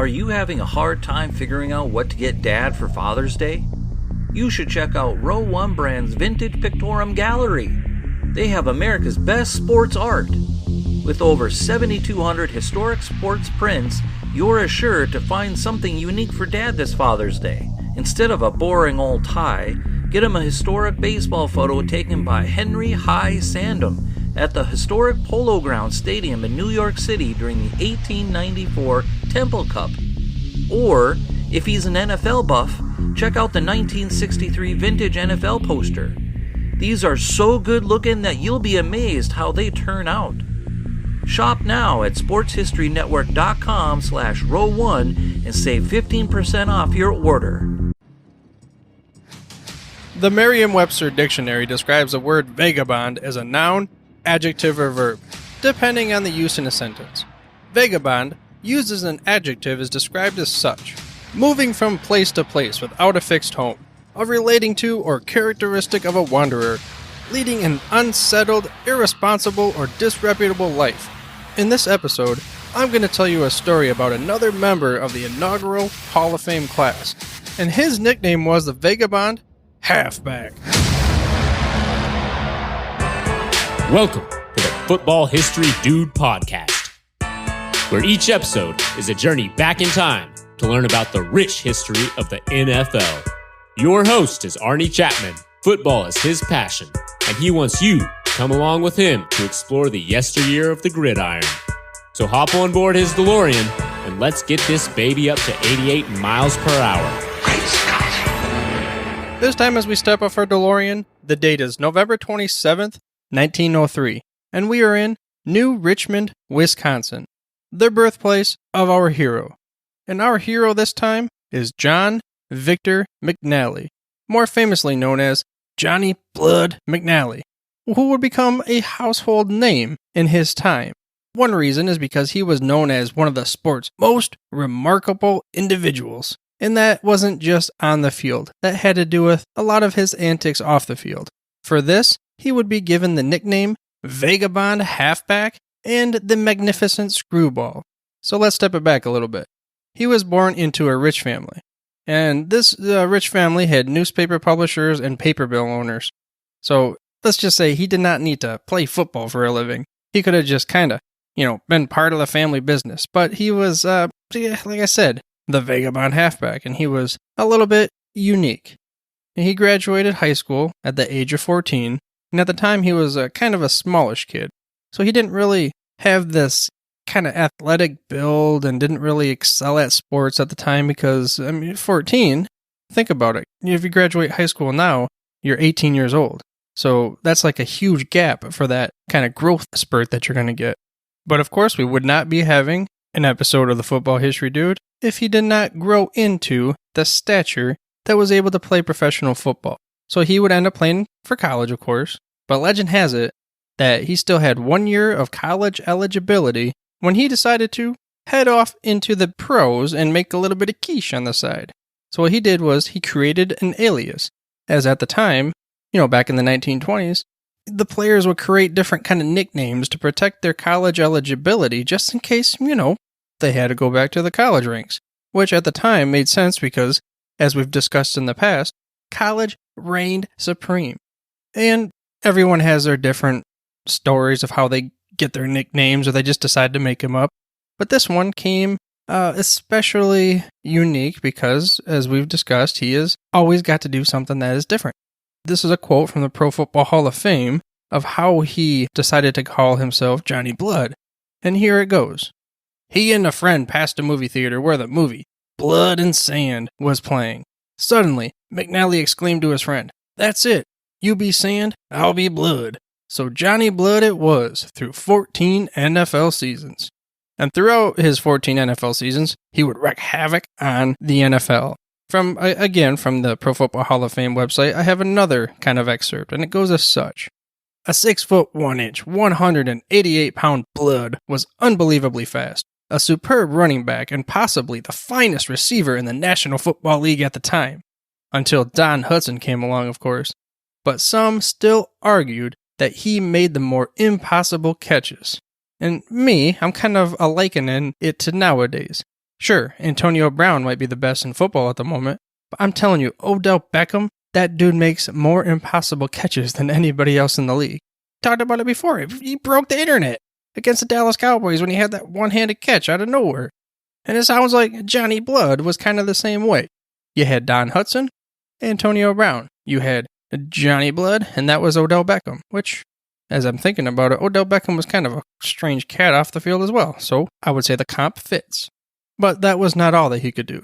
Are you having a hard time figuring out what to get Dad for Father's Day? You should check out Row 1 Brand's Vintage Pictorum Gallery. They have America's best sports art. With over 7,200 historic sports prints, you're assured to find something unique for Dad this Father's Day. Instead of a boring old tie, get him a historic baseball photo taken by Henry High Sandom at the historic Polo Grounds Stadium in New York City during the 1894 Temple Cup. Or, if he's an NFL buff, check out the 1963 vintage NFL poster. These are so good looking that you'll be amazed how they turn out. Shop now at sportshistorynetwork.com/row1 and save 15% off your order. The Merriam-Webster Dictionary describes the word vagabond as a noun, adjective, or verb, depending on the use in a sentence. Vagabond, used as an adjective, is described as such: moving from place to place without a fixed home, of relating to or characteristic of a wanderer, leading an unsettled, irresponsible, or disreputable life. In this episode, I'm going to tell you a story about another member of the inaugural Hall of Fame class, and his nickname was the Vagabond Halfback. Welcome to the Football History Dude podcast, where each episode is a journey back in time to learn about the rich history of the NFL. Your host is Arnie Chapman. Football is his passion, and he wants you to come along with him to explore the yesteryear of the gridiron. So hop on board his DeLorean, and let's get this baby up to 88 miles per hour. Great Scott! This time as we step off our DeLorean, the date is November 27th, 1903, and we are in New Richmond, Wisconsin, the birthplace of our hero. And our hero this time is John Victor McNally, more famously known as Johnny Blood McNally, who would become a household name in his time. One reason is because he was known as one of the sport's most remarkable individuals, and that wasn't just on the field. That had to do with a lot of his antics off the field. For this, he would be given the nickname Vagabond Halfback and the Magnificent Screwball. So let's step it back a little bit. He was born into a rich family, and this rich family had newspaper publishers and paper mill owners. So let's just say he did not need to play football for a living. He could have just kind of, been part of the family business. But he was, like I said, the Vagabond Halfback, and he was a little bit unique. He graduated high school at the age of 14, and at the time he was kind of a smallish kid. So he didn't really have this kind of athletic build and didn't really excel at sports at the time because, 14, think about it. If you graduate high school now, you're 18 years old. So that's like a huge gap for that kind of growth spurt that you're going to get. But of course, we would not be having an episode of the Football History Dude if he did not grow into the stature that was able to play professional football. So he would end up playing for college, of course. But legend has it that he still had 1 year of college eligibility when he decided to head off into the pros and make a little bit of quiche on the side. So what he did was he created an alias, as at the time, back in the 1920s, the players would create different kind of nicknames to protect their college eligibility just in case, they had to go back to the college ranks, which at the time made sense because, as we've discussed in the past, college reigned supreme. And everyone has their different stories of how they get their nicknames or they just decide to make them up. But this one came especially unique because, as we've discussed, he has always got to do something that is different. This is a quote from the Pro Football Hall of Fame of how he decided to call himself Johnny Blood. And here it goes. He and a friend passed a movie theater where the movie Blood and Sand was playing. Suddenly, McNally exclaimed to his friend, "That's it. You be sand, I'll be blood." So Johnny Blood it was through 14 NFL seasons. And throughout his 14 NFL seasons, he would wreak havoc on the NFL. From the Pro Football Hall of Fame website, I have another kind of excerpt, and it goes as such. A 6'1", 188-pound Blood was unbelievably fast, a superb running back, and possibly the finest receiver in the National Football League at the time. Until Don Hutson came along, of course. But some still argued that he made the more impossible catches. And me, I'm kind of likening it to nowadays. Sure, Antonio Brown might be the best in football at the moment, but I'm telling you, Odell Beckham, that dude makes more impossible catches than anybody else in the league. Talked about it before. He broke the internet against the Dallas Cowboys when he had that one-handed catch out of nowhere. And it sounds like Johnny Blood was kind of the same way. You had Don Hutson, Antonio Brown. You had Johnny Blood, and that was Odell Beckham, which, as I'm thinking about it, Odell Beckham was kind of a strange cat off the field as well, so I would say the comp fits. But that was not all that he could do.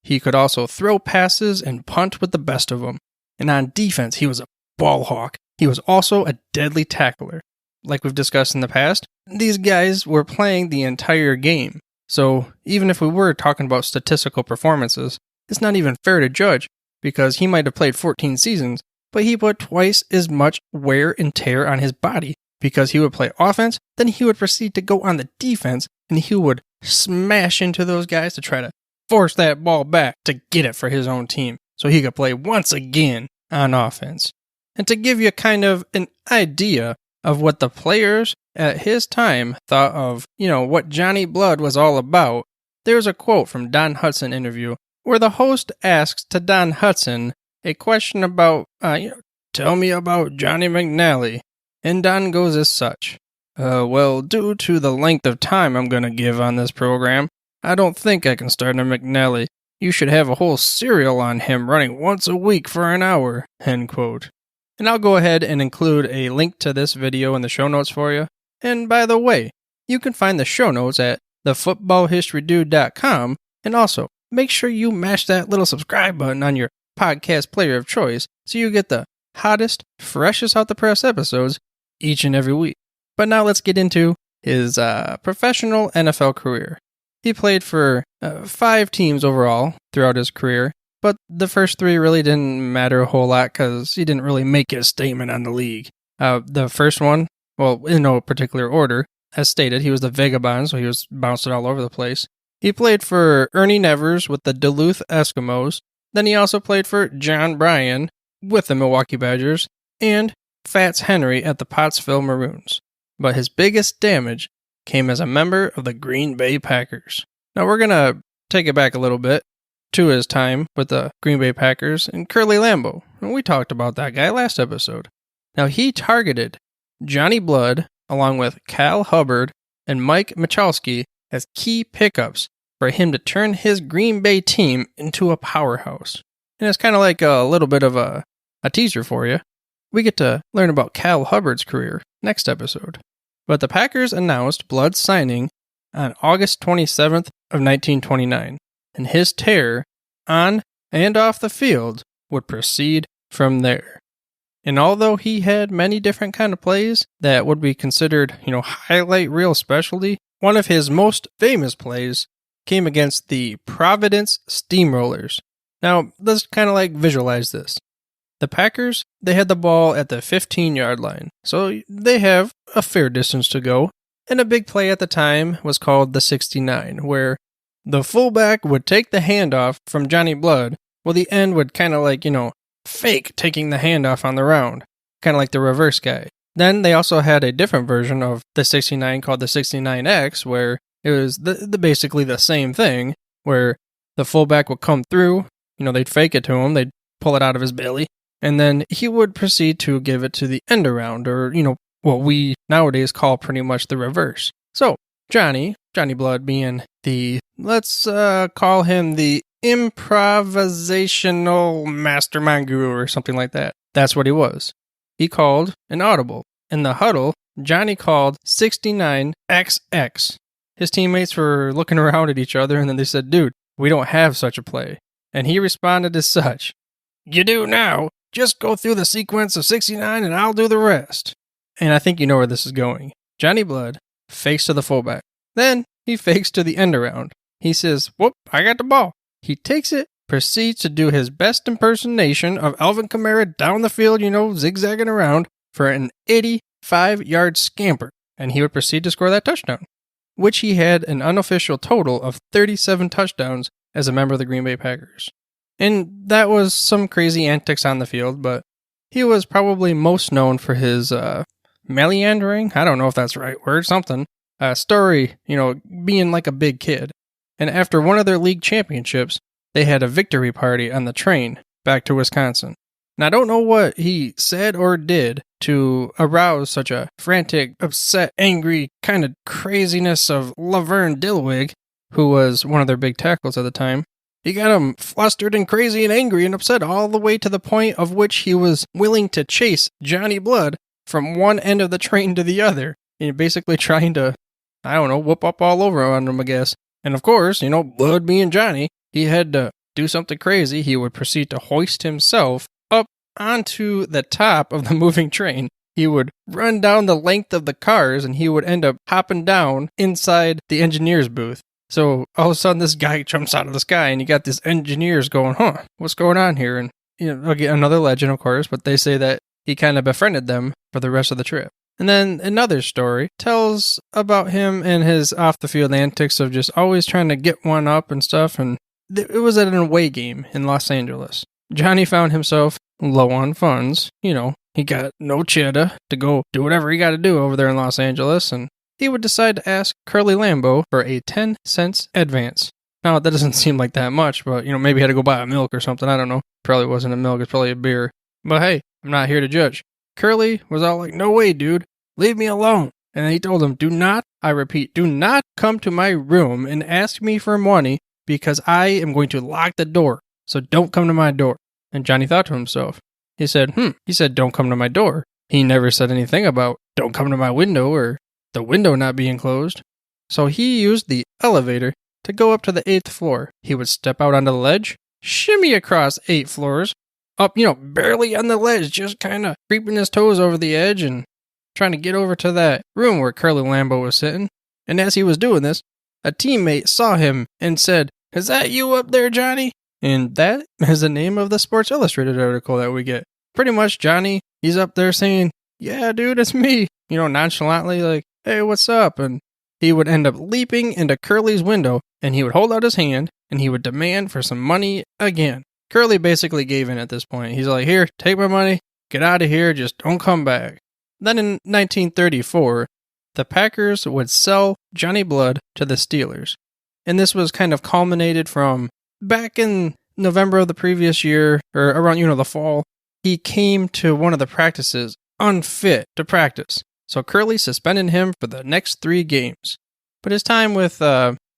He could also throw passes and punt with the best of them. And on defense, he was a ball hawk. He was also a deadly tackler. Like we've discussed in the past, these guys were playing the entire game. So even if we were talking about statistical performances, it's not even fair to judge, because he might have played 14 seasons, but he put twice as much wear and tear on his body, because he would play offense, then he would proceed to go on the defense, and he would smash into those guys to try to force that ball back to get it for his own team, so he could play once again on offense. And to give you kind of an idea of what the players at his time thought of, what Johnny Blood was all about, there's a quote from Don Hutson interview where the host asks to Don Hutson a question about, tell me about Johnny McNally. And Don goes as such. Well, due to the length of time I'm going to give on this program, I don't think I can start a McNally. You should have a whole serial on him running once a week for an hour, end quote. And I'll go ahead and include a link to this video in the show notes for you. And by the way, you can find the show notes at thefootballhistorydude.com, and also make sure you mash that little subscribe button on your podcast player of choice so you get the hottest, freshest out the press episodes each and every week. But now let's get into his professional NFL career. He played for 5 teams overall throughout his career, but the first 3 really didn't matter a whole lot because he didn't really make a statement on the league. The first one, well, in no particular order, as stated, he was the Vagabond, so he was bouncing all over the place. He played for Ernie Nevers with the Duluth Eskimos. Then he also played for John Bryan with the Milwaukee Badgers and Fats Henry at the Pottsville Maroons. But his biggest damage came as a member of the Green Bay Packers. Now we're going to take it back a little bit to his time with the Green Bay Packers and Curly Lambeau. And we talked about that guy last episode. Now he targeted Johnny Blood along with Cal Hubbard and Mike Michalski as key pickups for him to turn his Green Bay team into a powerhouse. And it's kind of like a little bit of a teaser for you. We get to learn about Cal Hubbard's career next episode. But the Packers announced Blood's signing on August 27th of 1929, and his tear on and off the field would proceed from there. And although he had many different kind of plays that would be considered, highlight reel specialty, one of his most famous plays came against the Providence Steamrollers. Now, let's kind of visualize this. The Packers, they had the ball at the 15-yard line, so they have a fair distance to go. And a big play at the time was called the 69, where the fullback would take the handoff from Johnny Blood, while the end would kind of fake taking the handoff on the round, kind of like the reverse guy. Then they also had a different version of the 69 called the 69X, where it was basically the same thing, where the fullback would come through, they'd fake it to him, they'd pull it out of his belly, and then he would proceed to give it to the end around, or, what we nowadays call pretty much the reverse. So, Johnny Blood being let's call him the improvisational mastermind guru or something like that. That's what he was. He called an audible. In the huddle, Johnny called 69XX. His teammates were looking around at each other, and then they said, "Dude, we don't have such a play." And he responded as such, "You do now. Just go through the sequence of 69 and I'll do the rest." And I think you know where this is going. Johnny Blood fakes to the fullback. Then he fakes to the end around. He says, "Whoop, I got the ball." He takes it, proceeds to do his best impersonation of Alvin Kamara down the field, zigzagging around for an 85-yard scamper. And he would proceed to score that touchdown, which he had an unofficial total of 37 touchdowns as a member of the Green Bay Packers. And that was some crazy antics on the field, but he was probably most known for his meandering, I don't know if that's the right word, story, being like a big kid. and after one of their league championships, they had a victory party on the train back to Wisconsin. Now, I don't know what he said or did to arouse such a frantic, upset, angry kind of craziness of Laverne Dillwig, who was one of their big tackles at the time. He got him flustered and crazy and angry and upset all the way to the point of which he was willing to chase Johnny Blood from one end of the train to the other. And basically trying to, whoop up all over on him, I guess. And of course, Blood being Johnny, he had to do something crazy. He would proceed to hoist himself up onto the top of the moving train. He would run down the length of the cars and he would end up hopping down inside the engineer's booth. So all of a sudden this guy jumps out of the sky and you got these engineers going, what's going on here? And again, another legend, of course, but they say that he kind of befriended them for the rest of the trip. And then another story tells about him and his off-the-field antics of just always trying to get one up and stuff. And it was at an away game in Los Angeles. Johnny found himself low on funds. He got no cheddar to go do whatever he got to do over there in Los Angeles. And he would decide to ask Curly Lambeau for a 10-cent advance. Now, that doesn't seem like that much, but, maybe he had to go buy a milk or something. I don't know. Probably wasn't a milk. It's probably a beer. But hey, I'm not here to judge. Curly was all like, no way, dude. Leave me alone. And then he told him, do not come to my room and ask me for money because I am going to lock the door. So don't come to my door. And Johnny thought to himself. He said, don't come to my door. He never said anything about don't come to my window or the window not being closed. So he used the elevator to go up to the 8th floor. He would step out onto the ledge, shimmy across 8 floors, up, barely on the ledge, just kind of creeping his toes over the edge and trying to get over to that room where Curly Lambeau was sitting. And as he was doing this, a teammate saw him and said, "Is that you up there, Johnny?" And that is the name of the Sports Illustrated article that we get. Pretty much Johnny, he's up there saying, "Yeah, dude, it's me." Nonchalantly like, "Hey, what's up?" And he would end up leaping into Curly's window and he would hold out his hand and he would demand for some money again. Curly basically gave in at this point. He's like, "Here, take my money, get out of here, just don't come back." Then in 1934, the Packers would sell Johnny Blood to the Steelers. And this was kind of culminated from back in November of the previous year, or around, the fall. He came to one of the practices unfit to practice. So Curly suspended him for the next 3 games. But his time with,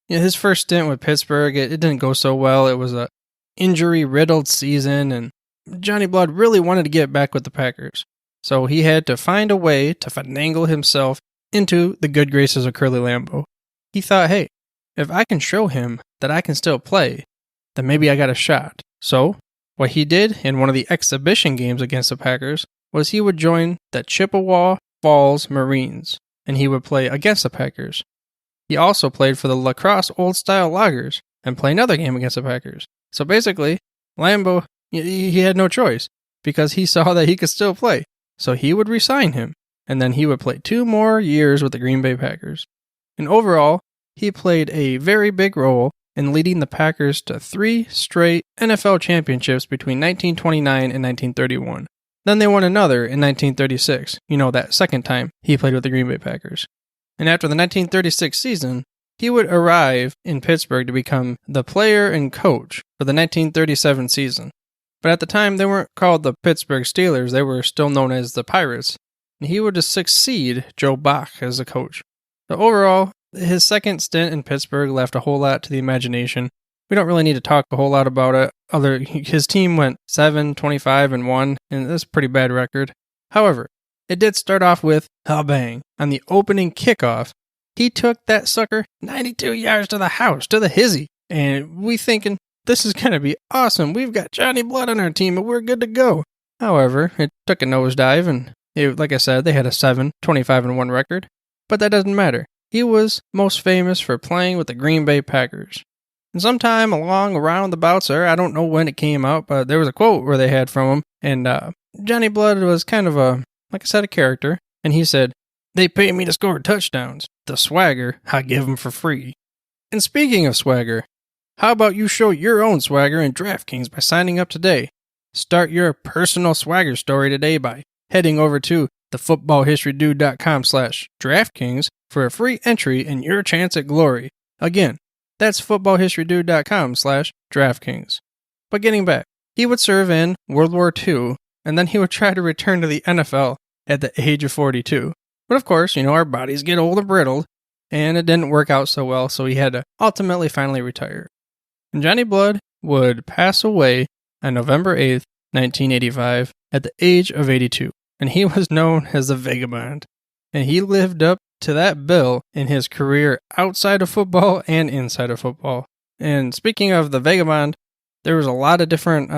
his first stint with Pittsburgh, it didn't go so well. It was a injury-riddled season, and Johnny Blood really wanted to get back with the Packers. So he had to find a way to finagle himself into the good graces of Curly Lambeau. He thought, hey, if I can show him that I can still play, then maybe I got a shot. So what he did in one of the exhibition games against the Packers was he would join the Chippewa Falls Marines, and he would play against the Packers. He also played for the Lacrosse Old Style Loggers and played another game against the Packers. So basically, Lambeau, he had no choice because he saw that he could still play. So he would re-sign him, and then he would play 2 more years with the Green Bay Packers. And overall, he played a very big role in leading the Packers to 3 straight NFL championships between 1929 and 1931. Then they won another in 1936, that second time he played with the Green Bay Packers. And after the 1936 season, he would arrive in Pittsburgh to become the player and coach for the 1937 season. But at the time, they weren't called the Pittsburgh Steelers. They were still known as the Pirates. And he would succeed Joe Bach as the coach. So overall, his second stint in Pittsburgh left a whole lot to the imagination. We don't really need to talk a whole lot about it. His team went 7-25-1, and that's a pretty bad record. However, it did start off with a bang. On the opening kickoff, he took that sucker 92 yards to the house, to the hizzy. And we thinking, this is going to be awesome. We've got Johnny Blood on our team, and we're good to go. However, it took a nosedive, and like I said, they had a 7-25-1 record. But that doesn't matter. He was most famous for playing with the Green Bay Packers. And sometime around the bouts there, I don't know when it came out, but there was a quote where they had from him. And Johnny Blood was kind of a character. And he said, "They pay me to score touchdowns. The swagger, I give them for free." And speaking of swagger, how about you show your own swagger in DraftKings by signing up today? Start your personal swagger story today by heading over to thefootballhistorydude.com/DraftKings for a free entry and your chance at glory. Again, That's footballhistorydude.com/DraftKings. But getting back, he would serve in World War II, and then he would try to return to the NFL at the age of 42. But of course, our bodies get old and brittle, and it didn't work out so well, so he had to ultimately finally retire. And Johnny Blood would pass away on November 8th, 1985, at the age of 82, and he was known as the Vagabond. And he lived up to that bill in his career outside of football and inside of football. And speaking of the Vagabond, there was a lot of different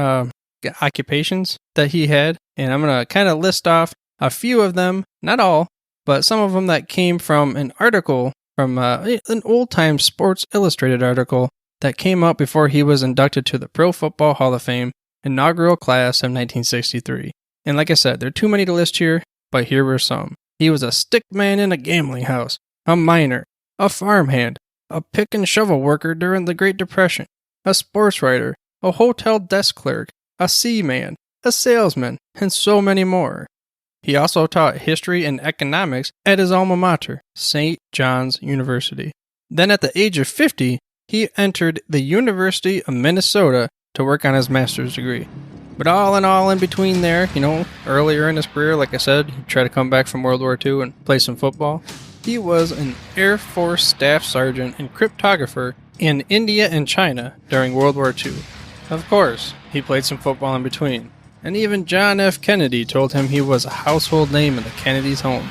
occupations that he had, and I'm going to kind of list off a few of them, not all, but some of them that came from an article from an old-time Sports Illustrated article that came out before he was inducted to the Pro Football Hall of Fame inaugural class of 1963. And like I said, there are too many to list here, but here were some. He was a stick man in a gambling house, a miner, a farmhand, a pick and shovel worker during the Great Depression, a sports writer, a hotel desk clerk, a seaman, a salesman, and so many more. He also taught history and economics at his alma mater, St. John's University. Then at the age of 50, he entered the University of Minnesota to work on his master's degree. But all in between there, earlier in his career, like I said, he tried to come back from World War II and play some football. He was an Air Force staff sergeant and cryptographer in India and China during World War II. Of course, he played some football in between. And even John F. Kennedy told him he was a household name in the Kennedys' home.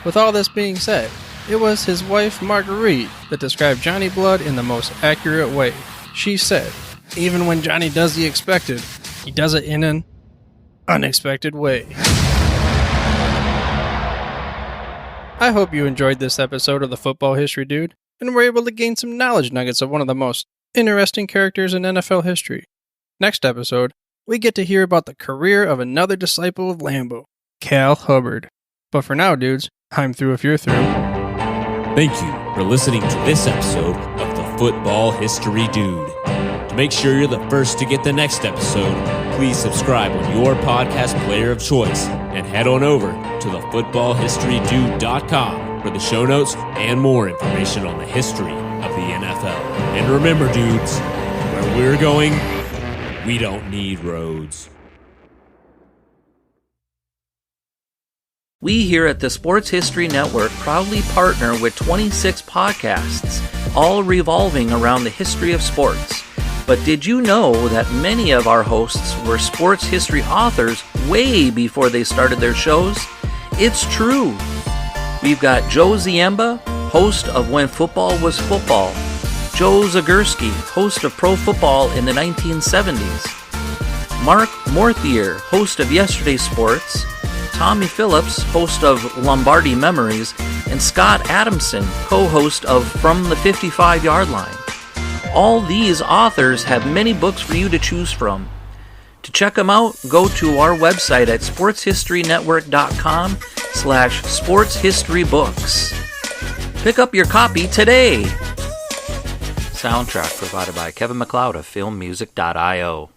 With all this being said, it was his wife Marguerite that described Johnny Blood in the most accurate way. She said, "Even when Johnny does the expected, he does it in an unexpected way." I hope you enjoyed this episode of the Football History Dude, and were able to gain some knowledge nuggets of one of the most interesting characters in NFL history. Next episode, we get to hear about the career of another disciple of Lambeau, Cal Hubbard. But for now, dudes, I'm through if you're through. Thank you for listening to this episode of the Football History Dude. To make sure you're the first to get the next episode, please subscribe on your podcast player of choice and head on over to thefootballhistorydude.com for the show notes and more information on the history of the NFL. And remember, dudes, where we're going, we don't need roads. We here at the Sports History Network proudly partner with 26 podcasts, all revolving around the history of sports. But did you know that many of our hosts were sports history authors way before they started their shows? It's true. We've got Joe Ziemba, host of When Football Was Football, Joe Zagurski, host of Pro Football in the 1970s, Mark Morthier, host of Yesterday's Sports, Tommy Phillips, host of Lombardi Memories, and Scott Adamson, co-host of From the 55-Yard Line. All these authors have many books for you to choose from. To check them out, go to our website at sportshistorynetwork.com/sportshistorybooks. Pick up your copy today. Soundtrack provided by Kevin MacLeod of filmmusic.io.